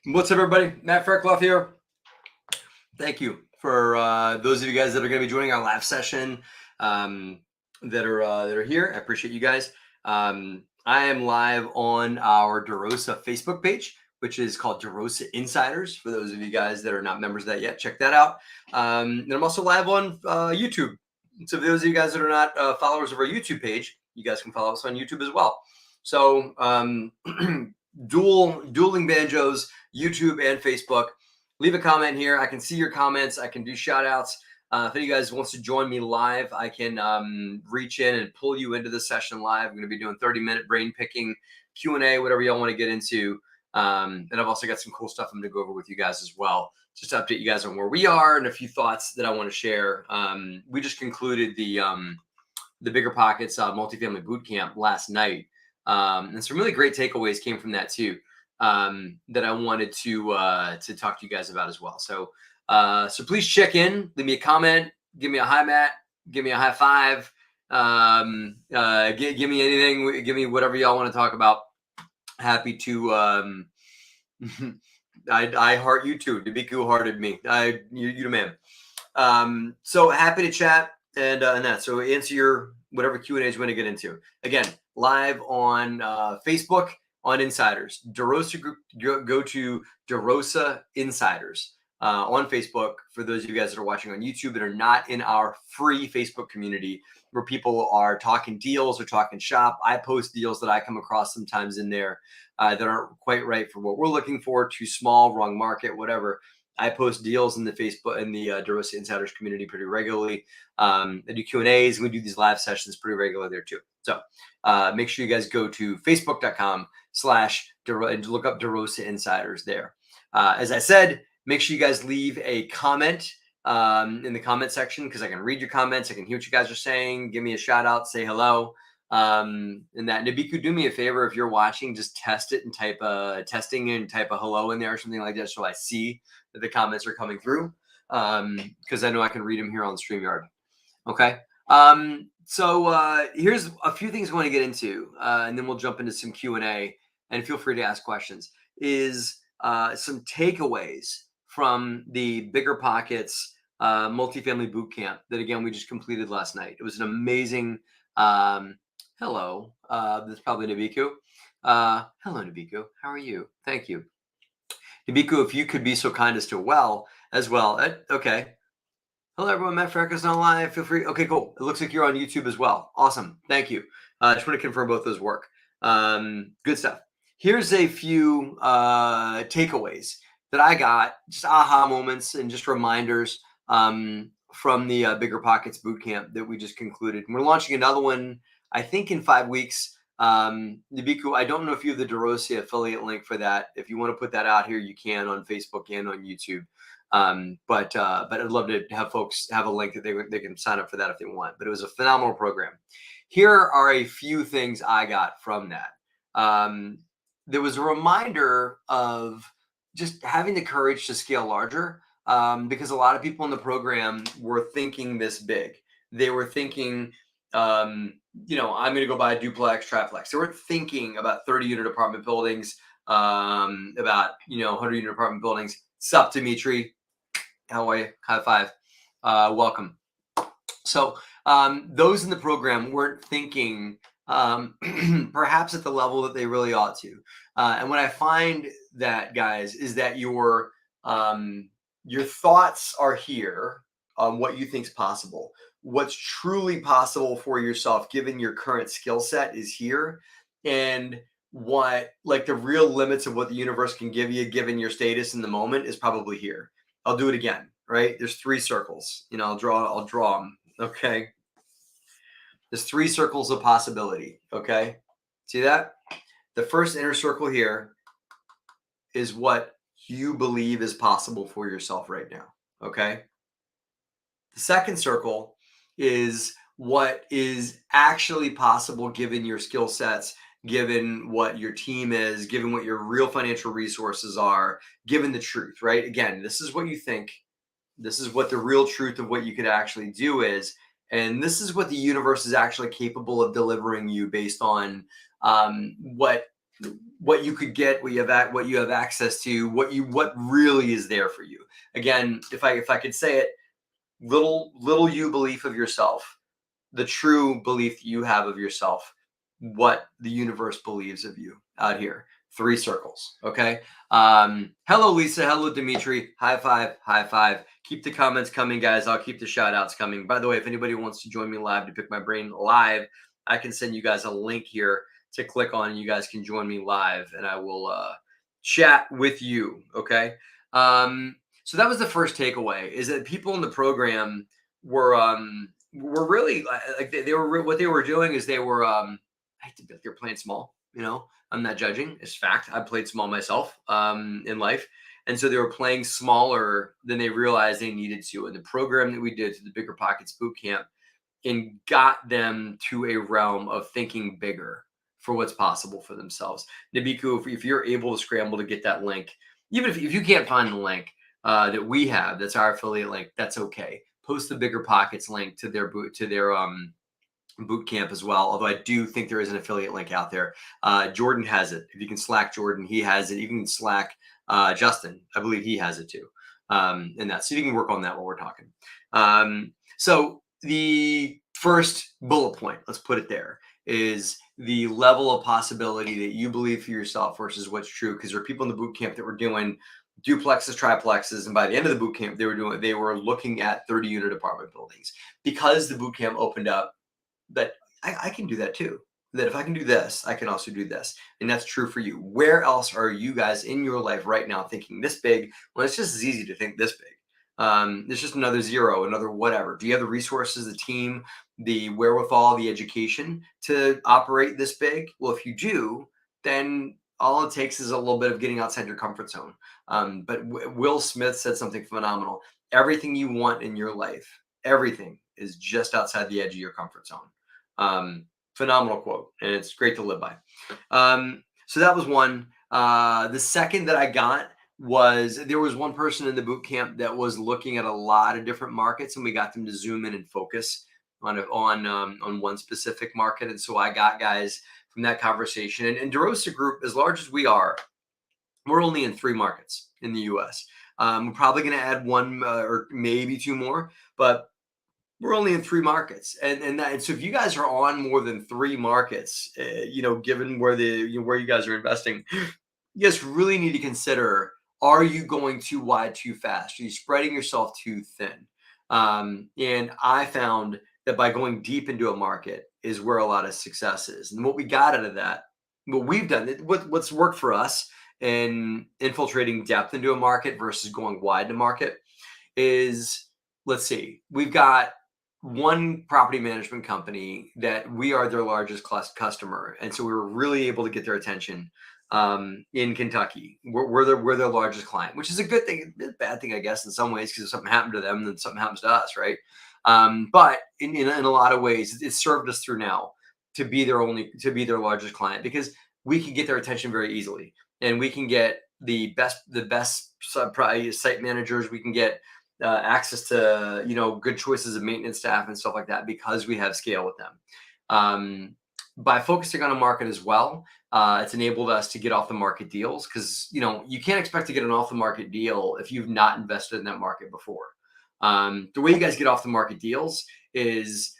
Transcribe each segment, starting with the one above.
What's up, everybody? Matt Freckloff here. Thank you for those of you guys that are going to be joining our live session that are here. I appreciate you guys. I am live on our DeRosa Facebook page, which is called DeRosa Insiders. For those of you guys that are not members of that yet, check that out. And I'm also live on YouTube. So for those of you guys that are not followers of our YouTube page, you guys can follow us on YouTube as well. So dueling banjos, YouTube and Facebook. Leave a comment here. I can see your comments. I can do shout outs. If any of you guys wants to join me live, I can reach in and pull you into the session live. I'm going to be doing 30-minute brain picking, Q&A, whatever y'all want to get into. And I've also got some cool stuff I'm going to go over with you guys as well, just to update you guys on where we are and a few thoughts that I want to share. We just concluded the Bigger Pockets multifamily boot camp last night. And some really great takeaways came from that too, that I wanted to talk to you guys about as well. So please check in, leave me a comment, give me a hi, Matt, give me a high five, give me anything, give me whatever y'all want to talk about. Happy to, I heart you too. Debiku hearted me. You the man. So happy to chat and that. So answer your whatever Q&As you want to get into. Again, live on Facebook on Insiders. DeRosa Group, go to DeRosa Insiders on Facebook for those of you guys that are watching on YouTube that are not in our free Facebook community where people are talking deals or talking shop. I post deals that I come across sometimes in there that aren't quite right for what we're looking for, too small, wrong market, whatever. I post deals in the Facebook and the DeRosa Insiders community pretty regularly. I do Q&As and we do these live sessions pretty regularly there too. So make sure you guys go to facebook.com/ and look up DeRosa Insiders there. As I said, make sure you guys leave a comment in the comment section because I can read your comments. I can hear what you guys are saying. Give me a shout out, say hello. And that Nabiku, do me a favor if you're watching, just test it and type testing and type a hello in there or something like that so I see that the comments are coming through because I know I can read them here on StreamYard. Okay. So here's a few things I want to get into and then we'll jump into some Q&A and feel free to ask questions. Is some takeaways from the Bigger Pockets multifamily boot camp that, again, we just completed last night. It was an amazing hello. That's probably Nabiku. Hello, Nabiku. How are you? Thank you. Nabiku, if you could be so kind as to as well. Okay. Hello, everyone. Matt Freckles on live. Feel free. Okay, cool. It looks like you're on YouTube as well. Awesome. Thank you. I just want to confirm both those work. Good stuff. Here's a few takeaways that I got, just aha moments and just reminders from the Bigger Pockets bootcamp that we just concluded. And we're launching another one, I think, in 5 weeks. Nabiku, I don't know if you have the DeRosa affiliate link for that. If you want to put that out here, you can on Facebook and on YouTube. But I'd love to have folks have a link that they can sign up for that if they want. But it was a phenomenal program. Here are a few things I got from that. There was a reminder of just having the courage to scale larger because a lot of people in the program were thinking this big. They were thinking, I'm going to go buy a duplex, triplex. They weren't thinking about 30-unit apartment buildings, about 100-unit apartment buildings. Sup, Dimitri? How are you? High five. Welcome. So those in the program weren't thinking perhaps at the level that they really ought to. And what I find that, guys, is that your thoughts are here on what you think is possible. What's truly possible for yourself, given your current skill set, is here. And what, like, the real limits of what the universe can give you, given your status in the moment, is probably here. I'll do it again, right? There's 3 circles. I'll draw them. Okay. There's 3 circles of possibility. Okay. See that? The first inner circle here is what you believe is possible for yourself right now. Okay. The second circle is what is actually possible given your skill sets, given what your team is, given what your real financial resources are, given the truth, right? Again, this is what you think. This is what the real truth of what you could actually do is. And this is what the universe is actually capable of delivering you based on what what you could get, what you have access to, what really is there for you. Again, if I could say it, little you belief of yourself, the true belief you have of yourself, what the universe believes of you out here. 3 circles. Okay. Hello, Lisa. Hello, Dimitri. High five. High five. Keep the comments coming, guys. I'll keep the shout outs coming. By the way, if anybody wants to join me live to pick my brain live, I can send you guys a link here to click on. You guys can join me live and I will chat with you. Okay. So that was the first takeaway, is that people in the program were really like they were what they were doing is they were I hate to be like, they're playing small, you know. I'm not judging, it's fact. I played small myself in life, and so they were playing smaller than they realized they needed to. And the program that we did to the Bigger Pockets boot camp and got them to a realm of thinking bigger for what's possible for themselves. Nabiku, if you're able to scramble to get that link, even if you can't find the link that we have, that's our affiliate link, that's okay. Post the Bigger Pockets link to their boot camp as well. Although I do think there is an affiliate link out there. Jordan has it. If you can Slack Jordan, he has it. You can Slack Justin. I believe he has it too. And that, so you can work on that while we're talking. So the first bullet point, let's put it there, is the level of possibility that you believe for yourself versus what's true. Because there are people in the boot camp that were doing duplexes, triplexes, and by the end of the boot camp, they were looking at 30-unit apartment buildings, because the boot camp opened up that I can do that too. That if I can do this, I can also do this. And that's true for you. Where else are you guys in your life right now thinking this big? Well, it's just as easy to think this big. It's just another zero, another whatever. Do you have the resources, the team, the wherewithal, the education to operate this big? Well, if you do, then all it takes is a little bit of getting outside your comfort zone. But Will Smith said something phenomenal. Everything you want in your life, everything is just outside the edge of your comfort zone. Phenomenal quote, and it's great to live by. So that was one. The second that I got was, there was one person in the boot camp that was looking at a lot of different markets, and we got them to zoom in and focus on one specific market. And so I got guys from that conversation. And DeRosa Group, as large as we are, we're only in 3 markets in the U.S. We're probably going to add 1 or maybe 2 more, but we're only in 3 markets. And so if you guys are on more than 3 markets, given where you guys are investing, you guys really need to consider, are you going too wide too fast? Are you spreading yourself too thin? And I found that by going deep into a market is where a lot of success is. And what we got out of that, what we've done, what's worked for us in infiltrating depth into a market versus going wide to market is, let's see, we've got one property management company that we are their largest customer. And so we were really able to get their attention in Kentucky. We're their largest client, which is a good thing, a bad thing, I guess, in some ways, because if something happened to them, then something happens to us, right? But in a lot of ways, it served us through now to be their largest client, because we can get their attention very easily, and we can get the best site managers. We can get access to good choices of maintenance staff and stuff like that, because we have scale with them. By focusing on a market as well, it's enabled us to get off the market deals, because you can't expect to get an off the market deal if you've not invested in that market before. The way you guys get off the market deals is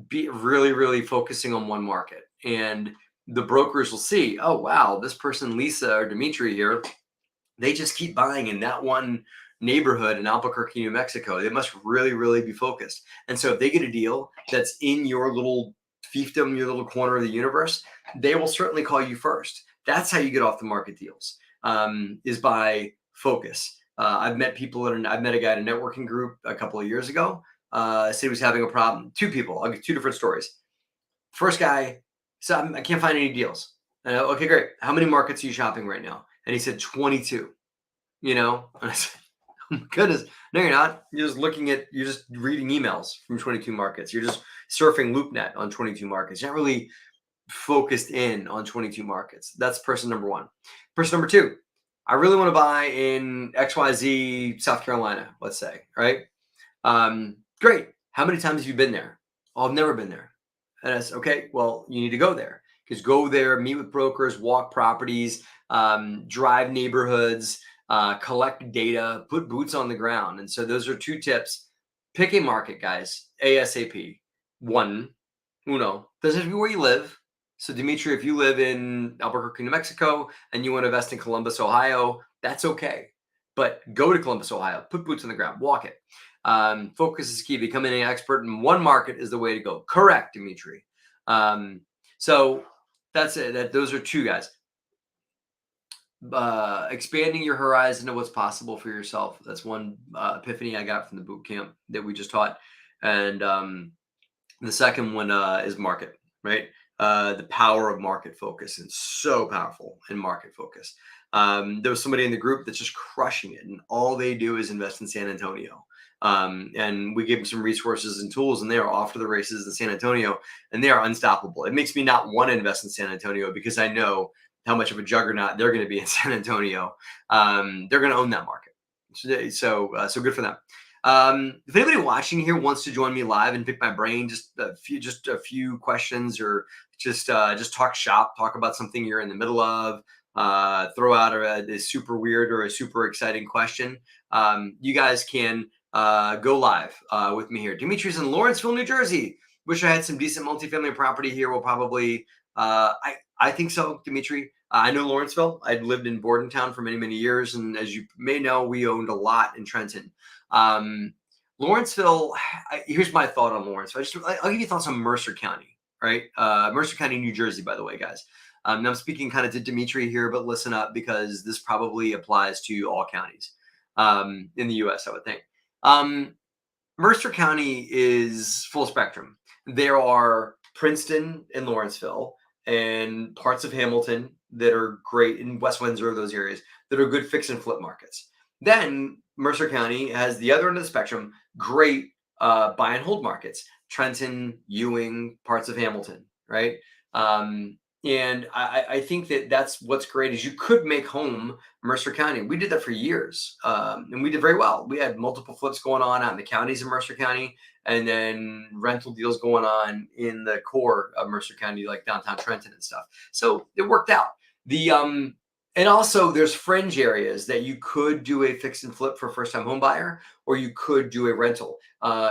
be really focusing on one market, and the brokers will see, oh wow, this person Lisa or Dimitri here, they just keep buying in that one neighborhood in Albuquerque, New Mexico. They must really be focused. And so if they get a deal that's in your little fiefdom, your little corner of the universe, they will certainly call you first. That's how you get off the market deals, is by focus. I've met a guy in a networking group a couple of years ago. Said he was having a problem. 2 people. I'll give 2 different stories. First guy said, I can't find any deals. Okay, great. How many markets are you shopping right now? And he said 22. And I said, oh my goodness, no, you're not. You're just reading emails from 22 markets. You're just surfing LoopNet on 22 markets. You're not really focused in on 22 markets. That's person number 1. Person number 2, I really want to buy in XYZ, South Carolina, let's say, right? Great. How many times have you been there? Oh, I've never been there. And I said, okay, well, you need to go there. because go there, meet with brokers, walk properties, drive neighborhoods, collect data, put boots on the ground. And so those are 2 tips. Pick a market, guys, ASAP. One, uno, doesn't have to be where you live. So Dimitri, if you live in Albuquerque, New Mexico, and you want to invest in Columbus, Ohio, that's okay. But go to Columbus, Ohio, put boots on the ground, walk it. Focus is key. Becoming an expert in one market is the way to go. Correct, Dimitri. So that's it. Those are 2 guys. Expanding your horizon of what's possible for yourself. That's one epiphany I got from the boot camp that we just taught. And the second one is market, right? The power of market focus, and so powerful in market focus. There was somebody in the group that's just crushing it, and all they do is invest in San Antonio. And we gave them some resources and tools, and they are off to the races in San Antonio, and they are unstoppable. It makes me not want to invest in San Antonio because I know how much of a juggernaut they're going to be in San Antonio. They're going to own that market. So good for them. If anybody watching here wants to join me live and pick my brain, just a few questions, or just talk shop, talk about something you're in the middle of, throw out a super weird or a super exciting question, you guys can go live with me here. Dimitri's in Lawrenceville, New Jersey. Wish I had some decent multifamily property here. We'll probably, I think so, Dimitri. I know Lawrenceville. I'd lived in Bordentown for many, many years. And as you may know, we owned a lot in Trenton. Lawrenceville, here's my thought on Lawrenceville. I'll give you thoughts on Mercer County, right? Mercer County, New Jersey, by the way, guys. Now I'm speaking kind of to Dimitri here, but listen up, because this probably applies to all counties in the U.S., I would think. Mercer County is full spectrum. There are Princeton and Lawrenceville and parts of Hamilton that are great, in West Windsor, those areas that are good fix and flip markets. Then Mercer County has the other end of the spectrum, great buy and hold markets, Trenton, Ewing, parts of Hamilton, right? And I think that's what's great is you could make home Mercer County. We did that for years, and we did very well. We had multiple flips going on out in the counties of Mercer County, and then rental deals going on in the core of Mercer County, like downtown Trenton and stuff. So it worked out. And also there's fringe areas that you could do a fix and flip for first-time home buyer, or you could do a rental.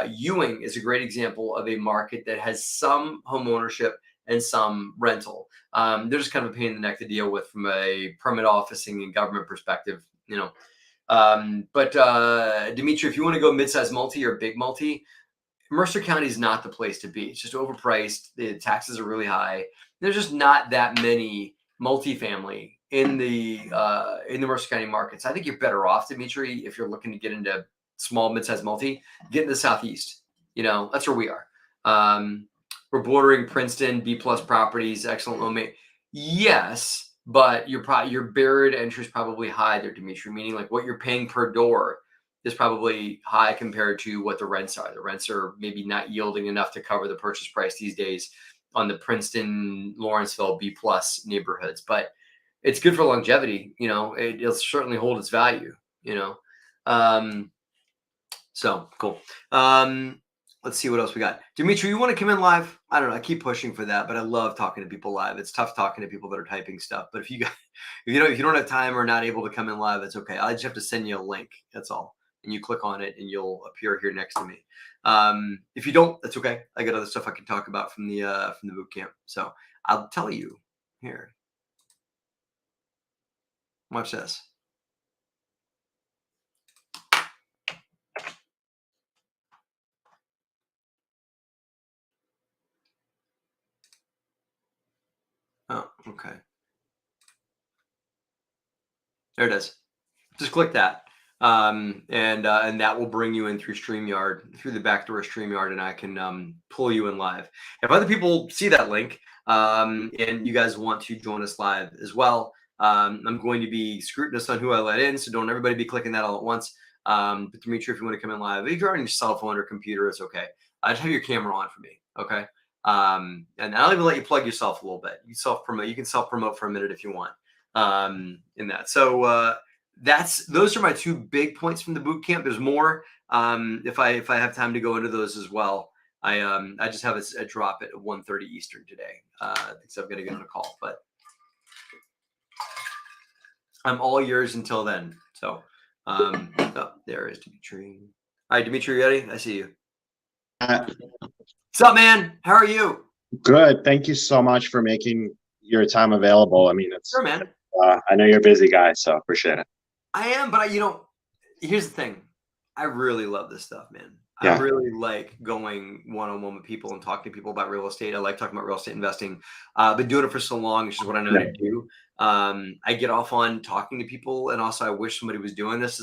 Ewing is a great example of a market that has some home ownership and some rental. They're just kind of a pain in the neck to deal with from a permit officing and government perspective, you know. But Dimitri, if you want to go mid-size multi or big multi, Mercer County is not the place to be. It's just overpriced. The taxes are really high. There's just not that many multifamily in the Mercer County markets. I think you're better off, Dimitri, if you're looking to get into small, mid-size multi, get in the Southeast. You know, that's where we are. We're bordering Princeton, B+ properties, excellent loan mate. Yes, but your barrier to entry is probably high there, Dimitri, meaning like what you're paying per door is probably high compared to what the rents are. The rents are maybe not yielding enough to cover the purchase price these days on the Princeton, Lawrenceville, B+ neighborhoods. But it's good for longevity. You know, it'll certainly hold its value, you know. So cool. Let's see what else we got. Dimitri, you want to come in live? I don't know. I keep pushing for that, but I love talking to people live. It's tough talking to people that are typing stuff. But if you don't have time or not able to come in live, it's okay. I just have to send you a link. That's all. And you click on it and you'll appear here next to me. If you don't, that's okay. I got other stuff I can talk about from the boot camp. So I'll tell you here. Watch this. Oh, okay. There it is. Just click that. And that will bring you in through StreamYard, through the backdoor StreamYard, and I can pull you in live. If other people see that link and you guys want to join us live as well, I'm going to be scrutinous on who I let in, so don't everybody be clicking that all at once. But Dimitri, if you want to come in live, if you're on your cell phone or computer, it's okay. Just have your camera on for me, okay? And I'll even let you plug yourself a little bit. You can self-promote for a minute if you want in that. So those are my 2 big points from the boot camp. There's more if I have time to go into those as well. I just have a drop at 1:30 Eastern today. So I'm gonna get on a call, but I'm all yours until then. So there is Dimitri. All right, Dimitri, you ready? I see you. What's up, man? How are you? Good. Thank you so much for making your time available. I mean, it's Sure, man. I know you're a busy guy, so appreciate it. I am, but here's the thing. I really love this stuff, man. I Yeah. really like going one-on-one with people and talking to people about real estate. I like talking about real estate investing. I've been doing it for so long. It's just what I know how to do. I get off on talking to people, and also I wish somebody was doing this.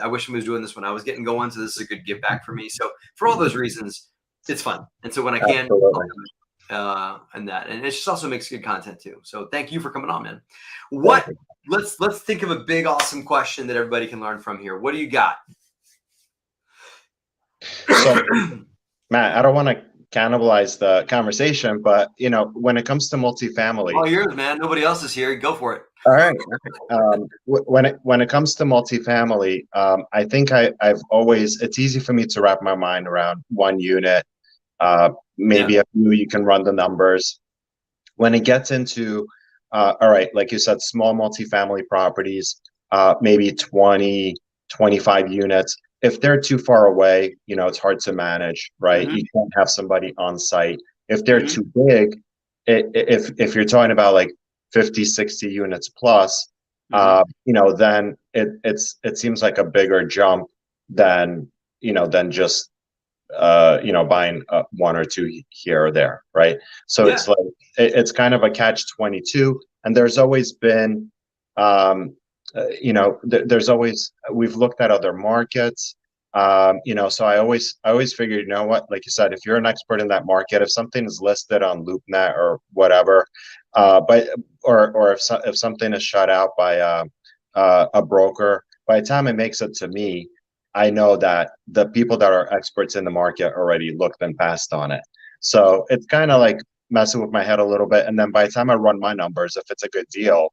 I wish somebody was doing this when I was getting going. So this is a good give back for me. So for all those reasons, it's fun. And so when I can, Absolutely. and it just also makes good content too. So thank you for coming on, man. Thank you. Let's think of a big, awesome question that everybody can learn from here. What do you got? So, Matt, I don't want to cannibalize the conversation, but when it comes to multifamily, All yours, man. Nobody else is here. Go for it. all right. When it comes to multifamily, I think it's easy for me to wrap my mind around one unit. Maybe a few, you can run the numbers. When it gets into, all right, like you said, small multifamily properties, maybe 20, 25 units. If they're too far away, it's hard to manage, right? Mm-hmm. You can't have somebody on site. If they're too big, if you're talking about like 50, 60 units plus, then it seems like a bigger jump than just buying one or two here or there, right? So it's like it's kind of a catch-22, and there's always been, there's always we've looked at other markets, so I always figured, you know what, like you said, if you're an expert in that market, if something is listed on LoopNet or whatever, or if something is shut out by a broker, by the time it makes it to me, I know that the people that are experts in the market already looked and passed on it. So it's kind of like messing with my head a little bit. And then by the time I run my numbers, if it's a good deal,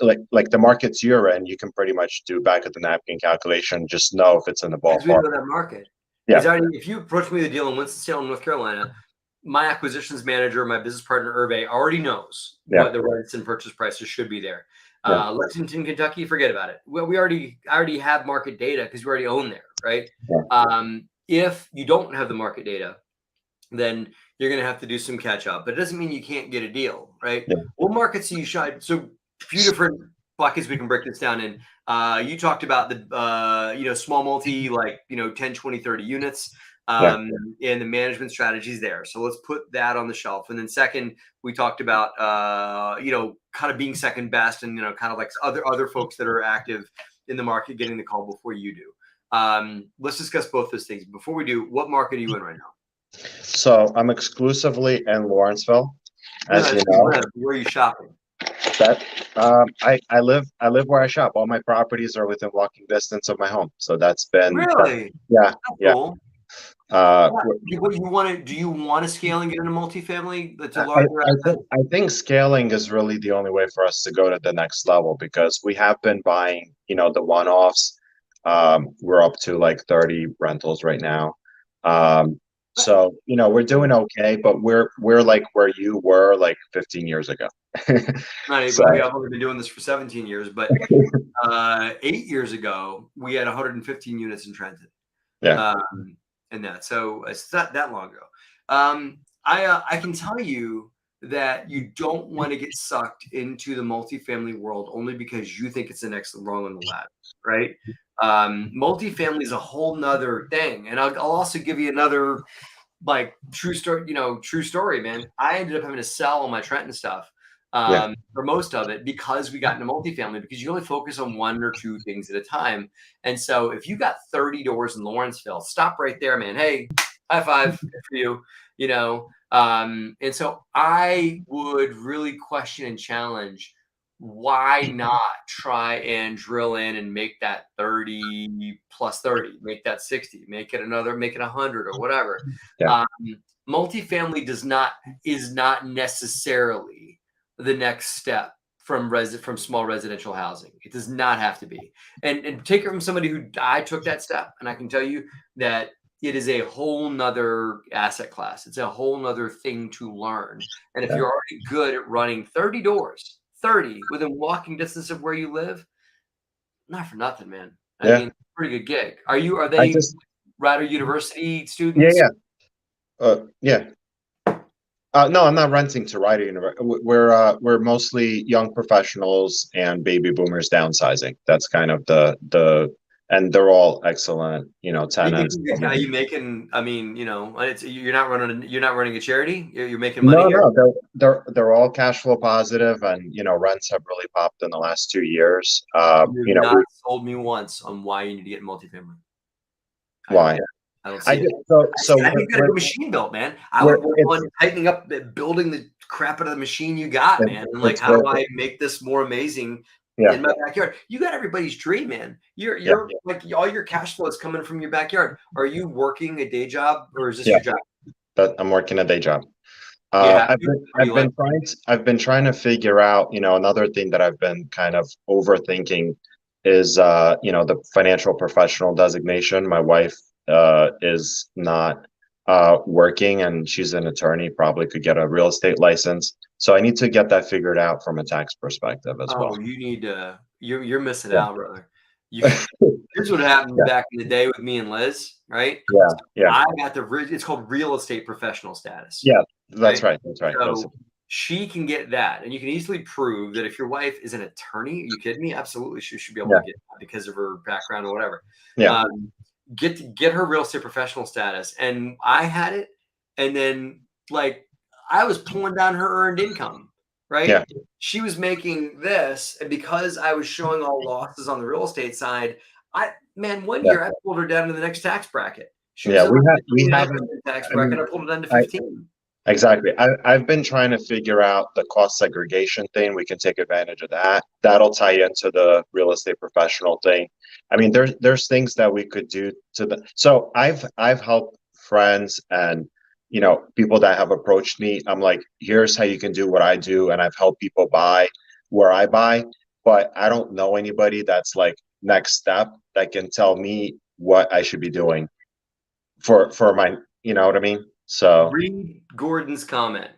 like the markets you're in, you can pretty much do back of the napkin calculation, just know if it's in the ballpark. Because we know that market. Yeah. If you approach me with a deal in Winston-Salem, North Carolina, my acquisitions manager, my business partner, Hervé, already knows what the rents and purchase prices should be there. Lexington, Kentucky, forget about it. Well, I already have market data because we already own there, right? Yeah. If you don't have the market data, then you're going to have to do some catch up. But it doesn't mean you can't get a deal, right? Yeah. What markets do you shy? So a few different buckets we can break this down in. You talked about the small multi, like 10, 20, 30 units. And the management strategies there. So let's put that on the shelf. And then second, we talked about, kind of being second best and, kind of like other folks that are active in the market getting the call before you do. Let's discuss both those things. Before we do, what market are you in right now? So I'm exclusively in Lawrenceville, as you know. Where are you shopping? I live where I shop. All my properties are within walking distance of my home. So that's been really cool. Do you want to scale and get into multifamily? That's a larger I think scaling is really the only way for us to go to the next level, because we have been buying, the one-offs. We're up to like 30 rentals right now. So, we're doing okay, but we're like where you were like 15 years ago. I've only been doing this for 17 years, but 8 years ago, we had 115 units in Trenton. So it's not that long ago. I can tell you that you don't want to get sucked into the multifamily world only because you think it's the next rung on the ladder, right? Multifamily is a whole nother thing. And I'll also give you another like true story, man. I ended up having to sell all my Trenton stuff for most of it because we got into multifamily, because you only focus on one or two things at a time. And so if you got 30 doors in Lawrenceville, stop right there, man. Hey, high five for you, and so I would really question and challenge, why not try and drill in and make that 30 plus 30, make that 60, make it 100 or whatever. Multifamily is not necessarily the next step from small residential housing. It does not have to be. And take it from somebody who I took that step, and I can tell you that it is a whole nother asset class. It's a whole nother thing to learn. And if Yeah. you're already good at running 30 doors, 30 within walking distance of where you live, not for nothing, man. I Yeah. mean, pretty good gig. Are I they just, Rider University yeah, students? yeah. Yeah. No, I'm not renting to Rider University. We're mostly young professionals and baby boomers downsizing. That's kind of and they're all excellent, Are you tenants. making good? Are you making? I mean, you're not running a charity. You're making money No, here. no, they're all cash flow positive, and rents have really popped in the last 2 years. You've not sold me once on why you need to get multifamily. I don't Why? get it. I don't I see it. just so I see. so I think you got a we're, good machine built, man. I we're would work on it's tightening up, building the crap out of the machine you got, it, man. And like, it's how do worth it. I make this more amazing Yeah, in my backyard? You got everybody's dream, man. yeah, You're like all your cash flow is coming from your backyard. Are you working a day job or is this yeah. your job? That I'm working a day job. You have I've to, been or you like? I've been trying to figure out, another thing that I've been kind of overthinking is the financial professional designation. My wife is not working, and she's an attorney, probably could get a real estate license. So I need to get that figured out from a tax perspective as well. Oh, you need to. You're missing Yeah. out, brother. You Here's what happened Yeah, back in the day with me and Liz, right? yeah, yeah, I got it's called real estate professional status, yeah. That's right? right. That's right. So she can get that, and you can easily prove that if your wife is an attorney, are you kidding me? Absolutely, she should be able Yeah, to get that because of her background or whatever. yeah, Um, get her real estate professional status, and I had it, and then like I was pulling down her earned income, right? yeah, She was making this, and because I was showing all losses on the real estate side, one yeah, year I pulled her down to the next tax bracket. She was yeah. in We like the haven't. 29% tax I mean, bracket. I pulled it down to I 15. Exactly. I've been trying to figure out the cost segregation thing. We can take advantage of that. That'll tie into the real estate professional thing. I mean, there's things that we could do to the. So I've helped friends and people that have approached me. I'm like, here's how you can do what I do, and I've helped people buy where I buy, but I don't know anybody that's like next step that can tell me what I should be doing for my. You know what I mean? So Read Gordon's comment.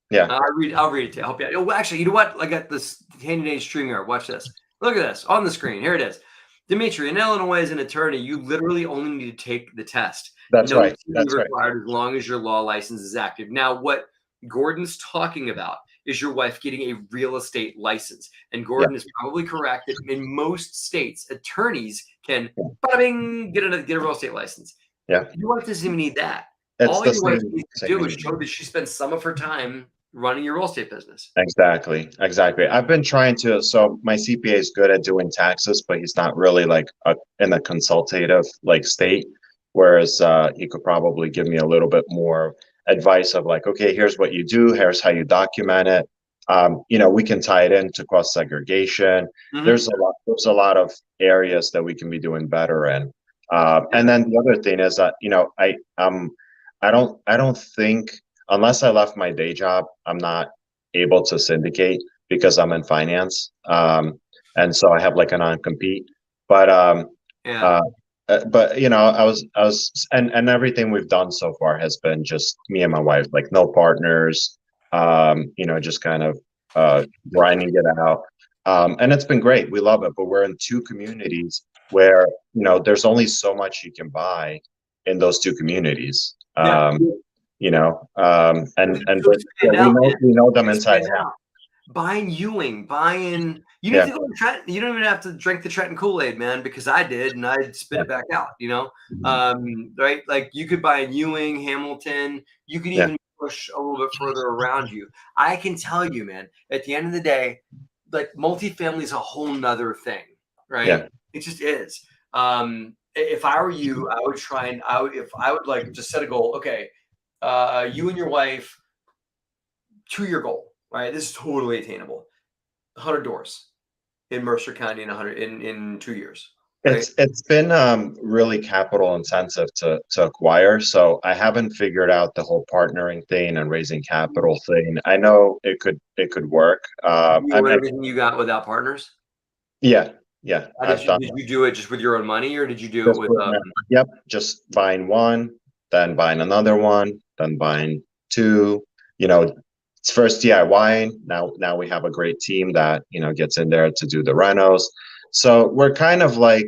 yeah. I'll read it to you. I'll help you out. Oh, actually, you know what? I got this handy dandy StreamYard. Watch this. Look at this on the screen. Here it is. Dimitri, in Illinois, as an attorney, you literally only need to take the test. That's No right. TV That's right. required as long as your law license is active. Now, what Gordon's talking about is your wife getting a real estate license. And Yeah. Gordon is probably correct that in most states, attorneys can Yeah. bada bing, get a real estate license. Yeah. Your wife doesn't even need that. It's All the your wife same needs to same do is thing. show that she spends some of her time running your real estate business. Exactly. Exactly. I've been trying to, so my CPA is good at doing taxes, but he's not really like in a consultative like state. Whereas he could probably give me a little bit more advice of like, okay, here's what you do, here's how you document it. We can tie it into cost segregation. Mhm. There's a lot of areas that we can be doing better in. And then the other thing is that, I don't think unless I left my day job, I'm not able to syndicate because I'm in finance. And so I have like a non-compete. But Yeah. uh, and everything we've done so far has been just me and my wife, like no partners, just kind of grinding it out. And it's been great. We love it, but we're in two communities where, there's only so much you can buy in those two communities. Yeah. So But yeah, stand we out, know man. we know them You inside stand and out. out. Buying Ewing, buying you need Yeah, to go to Trenton. You don't even have to drink the Trenton Kool-Aid, man, because I did and I spit yeah, it back out. Right? Like you could buy a Ewing, Hamilton, you could yeah, even push a little bit further around you. I can tell you, man, at the end of the day, like multifamily is a whole nother thing, right? yeah, It just is. If I were you, I would try and if I would like just set a goal, okay, you and your wife, 2-year goal, right? This is totally attainable. 100 doors in Mercer County in 100 in 2 years, right? it's been really capital intensive to acquire, so I haven't figured out the whole partnering thing and raising capital thing. I know it could work. You I want mean, everything you got without partners? yeah, Yeah, Did I've done did that. you do it just with your own money, or did you do it Just with with yep, just buying one, then buying another one, then buying two. You know, it's first DIY. Now we have a great team that, gets in there to do the renos. So we're kind of like,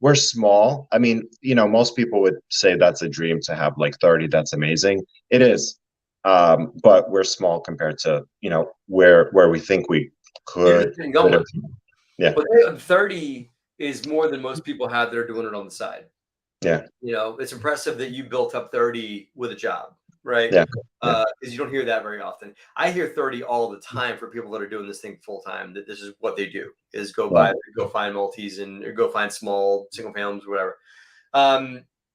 we're small. I mean, most people would say that's a dream to have like 30. That's amazing. It is. But we're small compared to, where we think we you're just could. getting going with? Yeah, Well, 30 is more than most people have that are doing it on the side. yeah, It's impressive that you built up 30 with a job, right? yeah, yeah, Because you don't hear that very often. I hear 30 all the time for people that are doing this thing full time, that this is what they do, is yeah. go find multis and or go find small single families, whatever.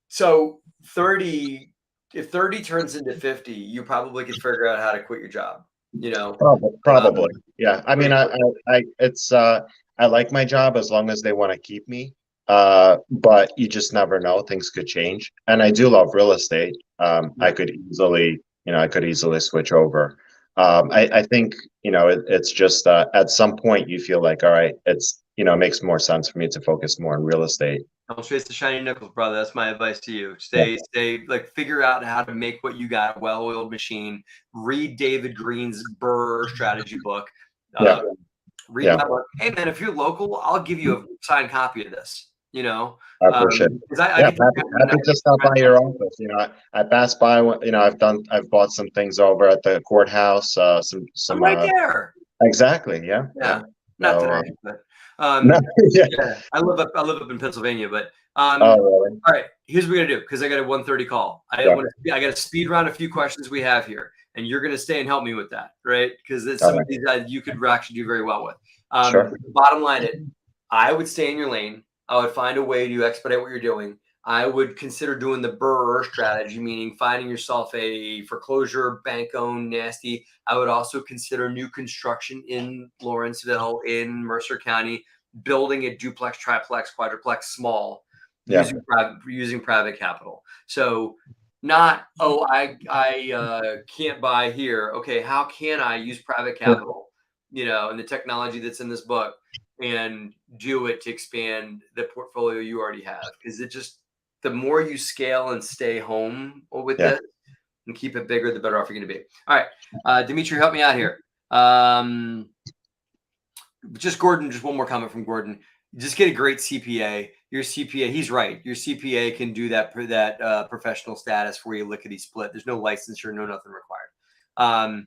So 30, if 30 turns into 50, you probably could figure out how to quit your job, Probably. Yeah. I mean, pretty quick. I like my job as long as they want to keep me. But you just never know. Things could change. And I do love real estate. Yeah. I could easily switch over. I think, it's just at some point you feel like, all right, it makes more sense for me to focus more on real estate. Don't chase the shiny nickels, brother. That's my advice to you. Yeah. Stay, like, figure out how to make what you got, a well-oiled machine. Read David Green's Burr strategy book. Yeah. Read Yeah. my book. Hey, man, if you're local, I'll give you a signed copy of this. I appreciate it. Because I Yeah, get to happy to stop by your office. I passed by. I've bought some things over at the courthouse. I'm Some. right there. Exactly. Yeah. Yeah. Yeah, not So. today, but No. Yeah. yeah, I live up in Pennsylvania, but Oh, really? all right, here's what we're gonna do, because I got a 1:30 call. Yeah. I got to speed round a few questions we have here, and you're gonna stay and help me with that, right? Because All some of right. these you could actually do very well with. Sure. Bottom line, I would stay in your lane. I would find a way to expedite what you're doing. I would consider doing the Burr strategy, meaning finding yourself a foreclosure, bank owned, nasty. I would also consider new construction in Lawrenceville, in Mercer County, building a duplex, triplex, quadruplex, small, Yeah. using private capital. So not, oh, I can't buy here. Okay, how can I use private capital, and the technology that's in this book, and do it to expand the portfolio you already have? Because the more you scale and stay home with Yeah. it and keep it bigger, the better off you're going to be. All right, Dimitri, help me out here. Just Gordon, just one more comment from Gordon. Just get a great CPA. Your CPA, he's right. Your CPA can do that professional status for you, lickety split. There's no licensure, no nothing required.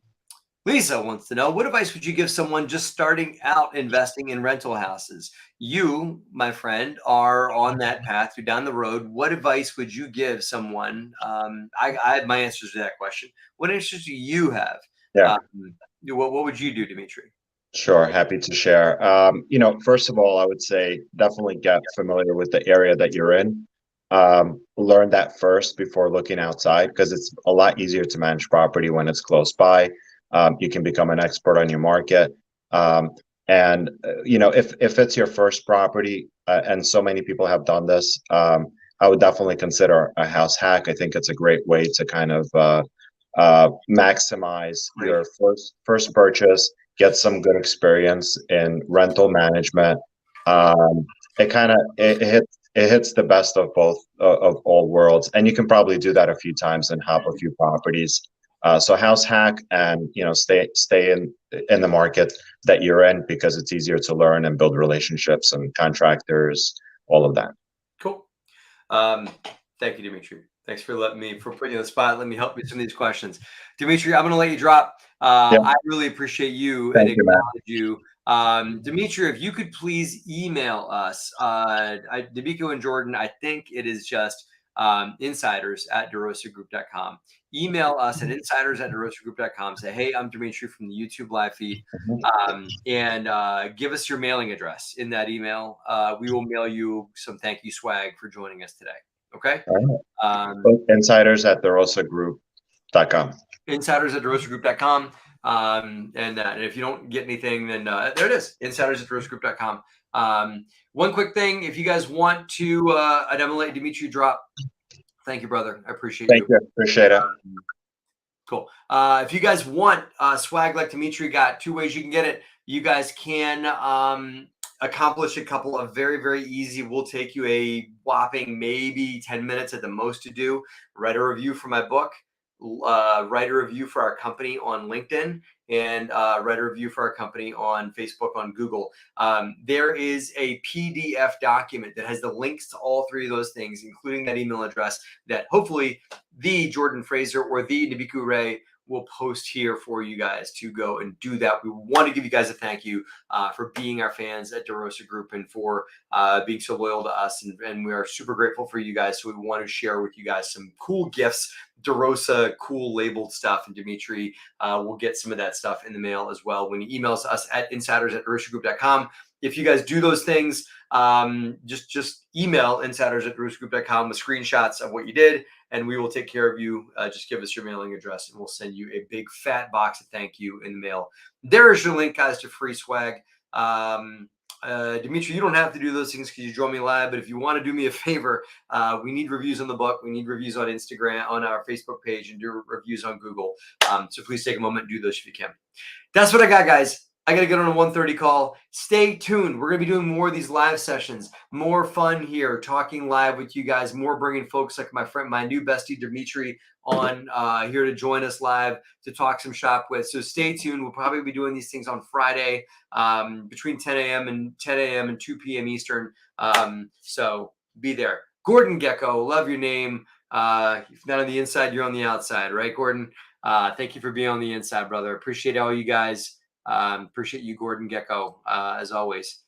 Lisa wants to know, what advice would you give someone just starting out investing in rental houses? You, my friend, are on that path. You're down the road. What advice would you give someone? I have my answers to that question. What answers do you have? Yeah. What would you do, Dimitri? Sure. Happy to share. First of all, I would say definitely get familiar with the area that you're in. Learn that first before looking outside, because it's a lot easier to manage property when it's close by. You can become an expert on your market. If it's your first property, and so many people have done this, I would definitely consider a house hack. I think it's a great way to kind of maximize your first purchase, get some good experience in rental management. It hits the best of both of all worlds, and you can probably do that a few times and have a few properties. So house hack, and stay in the market that you're in, because it's easier to learn and build relationships and contractors, all of that. Cool. Thank you, Dimitri. Thanks for putting you on the spot. Let me help you with some of these questions. Dimitri, I'm going to let you drop. Yeah. I really appreciate you Thank and you, Matt. acknowledge you. Dimitri, if you could please email us, D'Amico and Jordan, I think it is just insiders@DeRosaGroup.com. Email us at insiders@DeRosaGroup.com. Say, hey, I'm Dimitri from the YouTube live feed, and give us your mailing address in that email. We will mail you some thank you swag for joining us today. Okay. Insiders at DeRosaGroup.com. Insiders@DeRosaGroup.com. And if you don't get anything, then there it is. Insiders@DeRosaGroup.com. One quick thing, if you guys want to, I'm gonna let Dimitri drop. Thank you, brother. I appreciate you. Thank you. Appreciate it. Cool. If you guys want swag like Dimitri got, two ways you can get it. You guys can accomplish a couple of very, very easy, will take you a whopping maybe 10 minutes at the most to do. Write a review for my book, write a review for our company on LinkedIn, and write a review for our company on Facebook, on Google. There is a PDF document that has the links to all three of those things, including that email address that hopefully the Jordan Fraser or the Nibiku Ray will post here for you guys to go and do that. We want to give you guys a thank you for being our fans at DeRosa Group and for being so loyal to us. And we are super grateful for you guys. So we want to share with you guys some cool gifts, DeRosa cool labeled stuff. And Dimitri will get some of that stuff in the mail as well when he emails us at insiders@derosagroup.com. If you guys do those things, just email insiders@derosagroup.com with screenshots of what you did, and we will take care of you. Just give us your mailing address, and we'll send you a big fat box of thank you in the mail. There is your link, guys, to free swag. Dimitri, you don't have to do those things because you join me live, but if you want to do me a favor, we need reviews on the book. We need reviews on Instagram, on our Facebook page, and do reviews on Google. So please take a moment and do those if you can. That's what I got, guys. I got to get on a 1:30 call. Stay tuned. We're going to be doing more of these live sessions, more fun here, talking live with you guys, more bringing folks like my new bestie, Dimitri, on here to join us live to talk some shop with. So stay tuned. We'll probably be doing these things on Friday between 10 a.m. and 2 p.m. Eastern. So be there. Gordon Gecko, love your name. If not on the inside, you're on the outside, right, Gordon? Thank you for being on the inside, brother. Appreciate all you guys. Appreciate you, Gordon Gecko, as always.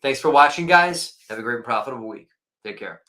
Thanks for watching, guys. Have a great and profitable week. Take care.